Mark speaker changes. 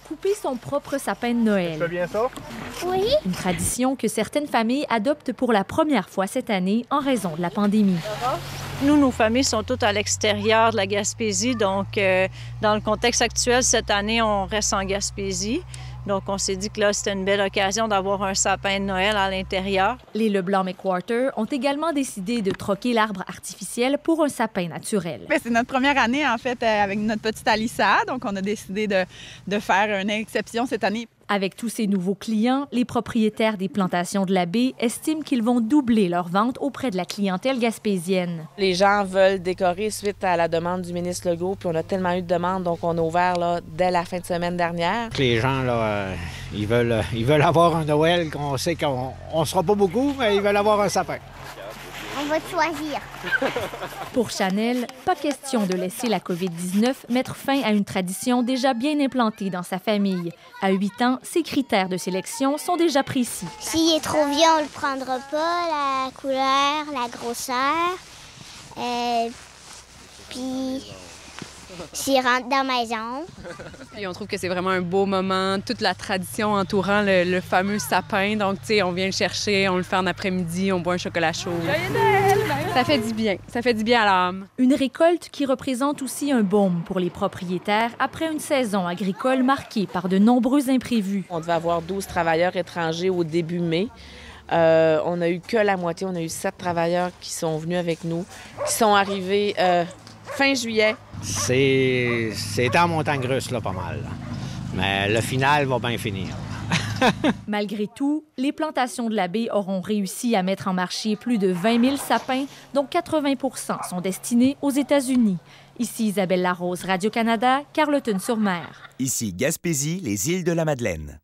Speaker 1: couper son propre sapin de Noël.
Speaker 2: Tu fais bien ça?
Speaker 3: Oui.
Speaker 1: Une tradition que certaines familles adoptent pour la première fois cette année en raison de la pandémie.
Speaker 4: Nous, nos familles sont toutes à l'extérieur de la Gaspésie. Donc, dans le contexte actuel, cette année, on reste en Gaspésie. Donc, on s'est dit que là, c'était une belle occasion d'avoir un sapin de Noël à l'intérieur.
Speaker 1: Les Leblanc-McQuarter ont également décidé de troquer l'arbre artificiel pour un sapin naturel.
Speaker 5: C'est notre première année, en fait, avec notre petite Alissa. Donc, on a décidé de faire une exception cette année.
Speaker 1: Avec tous ces nouveaux clients, les propriétaires des plantations de la baie estiment qu'ils vont doubler leurs ventes auprès de la clientèle gaspésienne.
Speaker 6: Les gens veulent décorer suite à la demande du ministre Legault, puis on a tellement eu de demandes, donc on a ouvert là, dès la fin de semaine dernière.
Speaker 7: Les gens, là, ils veulent avoir un Noël qu'on sait qu'on ne sera pas beaucoup, mais ils veulent avoir un sapin.
Speaker 3: On va choisir.
Speaker 1: Pour Chanel, pas question de laisser la COVID-19 mettre fin à une tradition déjà bien implantée dans sa famille. À 8 ans, ses critères de sélection sont déjà précis.
Speaker 3: S'il est trop vieux, on le prendra pas. La couleur, la grosseur. Puis s'il rentre dans la maison.
Speaker 8: Et on trouve que c'est vraiment un beau moment, toute la tradition entourant le fameux sapin. Donc, tu sais, on vient le chercher, on le fait en après-midi, on boit un chocolat chaud. Ça fait du bien. Ça fait du bien à l'âme.
Speaker 1: Une récolte qui représente aussi un baume pour les propriétaires après une saison agricole marquée par de nombreux imprévus.
Speaker 6: On devait avoir 12 travailleurs étrangers au début mai. On n'a eu que la moitié. On a eu 7 travailleurs qui sont venus avec nous, qui sont arrivés fin juillet.
Speaker 7: C'est en montagne russe, là, pas mal. Mais le final va bien finir.
Speaker 1: Malgré tout, les plantations de la baie auront réussi à mettre en marché plus de 20 000 sapins, dont 80 % sont destinés aux États-Unis. Ici Isabelle Larose, Radio-Canada, Carleton-sur-Mer.
Speaker 9: Ici Gaspésie, les îles de la Madeleine.